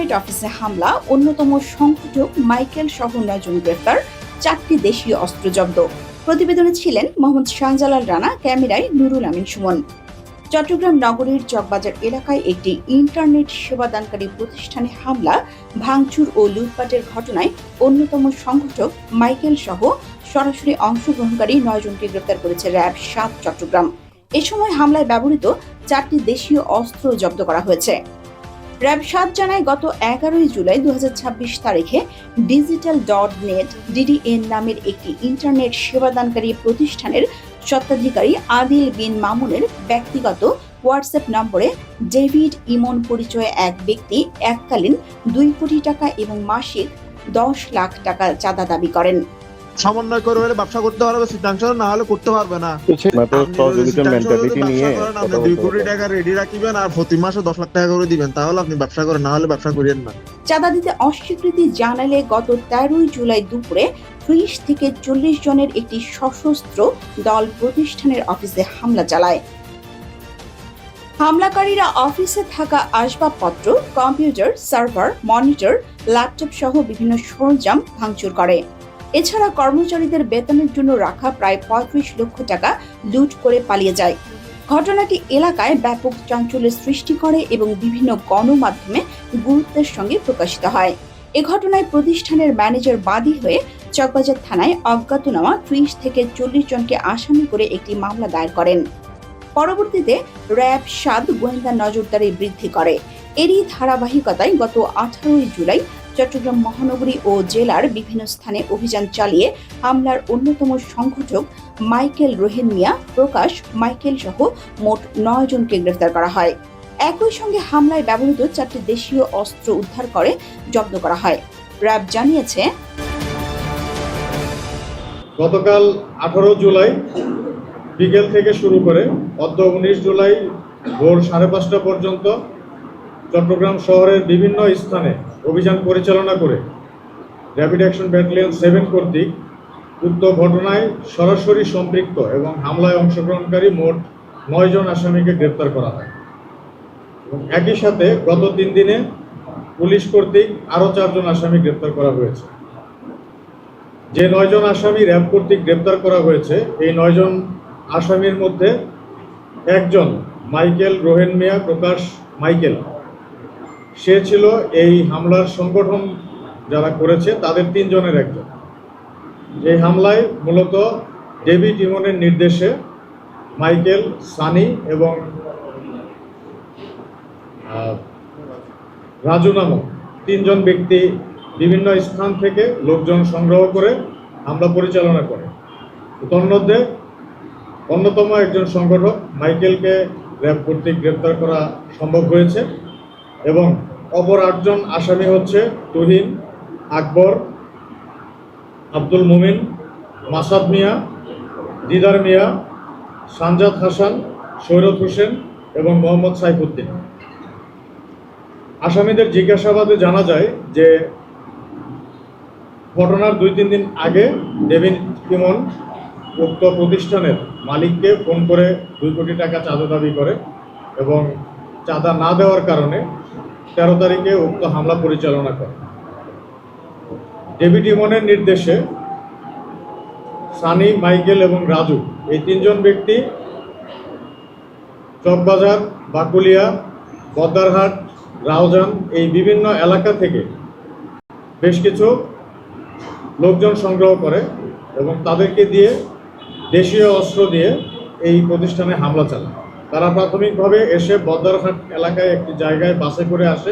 Internet অফিসে হামলা, অন্যতম সংগঠক মাইকেল সহ 9 জন গ্রেফতার, 4টি দেশীয় অস্ত্র জব্দ। প্রতিবেদনে ছিলেন মোহাম্মদ শাহজালাল রানা, ক্যামেরায় নুরুল আমিন সুমন। চট্টগ্রাম নগরীর চকবাজার এলাকায় একটি ইন্টারনেট সেবাদানকারী প্রতিষ্ঠানে হামলা, ভাঙচুর ও লুটপাটের ঘটনায় অন্যতম সংগঠক মাইকেল সহ সরাসরি অংশগ্রহণকারী 9 জনকে গ্রেফতার করেছে র্যাব 7 চট্টগ্রাম। এ সময় হামলায় ব্যবহৃত 4টি দেশীয় অস্ত্র জব্দ করা হয়েছে। র্যাব 7 জানায়, গত 11 জুলাই 2026 তারিখে digital.net DDN নামের একটি ইন্টারনেট সেবাদানকারী প্রতিষ্ঠানের স্বত্বাধিকারী আদিল বিন মামুনের ব্যক্তিগত হোয়াটসঅ্যাপ নম্বরে ডেভিড ইমন পরিচয়ে এক ব্যক্তি এককালীন 2 কোটি টাকা এবং মাসিক 10 লাখ টাকা চাঁদা দাবি করেন। সমন্বয় করে ব্যবসা করতে পারবে, সিদ্ধান্ত না হলে করতে পারবে না। 2 কোটি টাকা রেডি রাখবেন আর প্রতি মাসে 10 লাখ টাকা করে দিবেন, তাহলে আপনি ব্যবসা করেন, না হলে ব্যবসা করিয়েন না। চাঁদা দিতে অস্বীকৃতি জানালে গত 13 জুলাই দুপুরে 30 থেকে 40 জনের একটি সশস্ত্র দল প্রতিষ্ঠানের অফিসে হামলা চালায়। হামলাকারীরা অফিসে থাকা আসবাবপত্র, কম্পিউটার, সার্ভার, মনিটর, ল্যাপটপ সহ বিভিন্ন সরঞ্জাম ভাঙচুর করে। এছাড়া কর্মচারীদের বেতনের জন্য রাখা প্রায় 35 লক্ষ টাকা লুট করে পালিয়ে যায়। ঘটনাটি এলাকায় ব্যাপক চাঞ্চল্যের সৃষ্টি করে এবং বিভিন্ন গণমাধ্যমে গুরুত্বের সঙ্গে প্রকাশিত হয়। এ ঘটনায় প্রতিষ্ঠানের ম্যানেজার বাদী হয়ে চকবাজার থানায় অজ্ঞাতনামা 30 থেকে 40 জনকে আসামি করে একটি মামলা দায়ের করেন। পরবর্তীতে র্যাব 7 গোয়েন্দা নজরদারি বৃদ্ধি করে। এরই ধারাবাহিকতায় গত 18 জুলাই চট্টগ্রাম মহানগরী ও জেলার বিভিন্ন স্থানে অভিযান চালিয়ে হামলার অন্যতম সংগঠক মাইকেল রোহেন মিয়া, প্রকাশ মাইকেল সহ মোট 9 জনকে গ্রেফতার করা হয়। একই সঙ্গে হামলায় ব্যবহৃত 4টি দেশীয় অস্ত্র উদ্ধার করে জব্দ করা হয়। র্যাব জানিয়েছে, গতকাল 18 জুলাই বিকেল থেকে শুরু করে অদ্য 19 জুলাই ভোর 5:30 পর্যন্ত চট্টগ্রাম শহরের বিভিন্ন স্থানে অভিযান পরিচালনা করে র্যাপিড অ্যাকশন ব্যাটালিয়ন 7 কর্তৃক উক্ত ঘটনায় সরাসরি সম্পৃক্ত এবং হামলায় অংশগ্রহণকারী মোট 9 জন আসামিকে গ্রেপ্তার করা হয়। এবং একই সাথে গত 3 দিনে পুলিশ কর্তৃক আরও 4 জন আসামি গ্রেপ্তার করা হয়েছে। যে 9 জন আসামি র্যাব কর্তৃক গ্রেপ্তার করা হয়েছে, এই 9 জন আসামির মধ্যে একজন মাইকেল রোহেন মিয়া, প্রকাশ মাইকেল, সে ছিল এই হামলার সংগঠন যারা করেছে তাদের 3 জনের একজন। এই হামলায় মূলত ডেভিড ইমনের নির্দেশে মাইকেল, সানি এবং রাজু নামক 3 জন ব্যক্তি বিভিন্ন স্থান থেকে লোকজন সংগ্রহ করে হামলা পরিচালনা করে। তন্মধ্যে অন্যতম একজন সংগঠক মাইকেলকে র্যাব কর্তৃক গ্রেপ্তার করা সম্ভব হয়েছে এবং অপর 8 জন আসামি হচ্ছে তুহিন, আকবর, আব্দুল মুমিন, মাসাদ মিয়া, দিদার মিয়া, সানজাদ হাসান, সৈরত হোসেন এবং মোহাম্মদ সাইফুদ্দিন। আসামিদের জিজ্ঞাসাবাদে জানা যায় যে ঘটনার 2-3 দিন আগে ডেভিড ইমন উক্ত প্রতিষ্ঠানের মালিককে ফোন করে 2 কোটি টাকা চাঁদা দাবি করে এবং চাঁদা না দেওয়ার কারণে 13 তারিখে উক্ত হামলা পরিচালনা করে। ডেভিড ইমনের নির্দেশে সানি, মাইকেল এবং রাজু, এই 3 জন ব্যক্তি চকবাজার, বাকুলিয়া, বদ্দারহাট, রাউজান এই বিভিন্ন এলাকা থেকে বেশ কিছু লোকজন সংগ্রহ করে এবং তাদেরকে দিয়ে দেশীয় অস্ত্র দিয়ে এই প্রতিষ্ঠানে হামলা চালায়। তারা প্রাথমিকভাবে এসে বদ্দারহাট এলাকায় একটি জায়গায় বাসে করে আসে।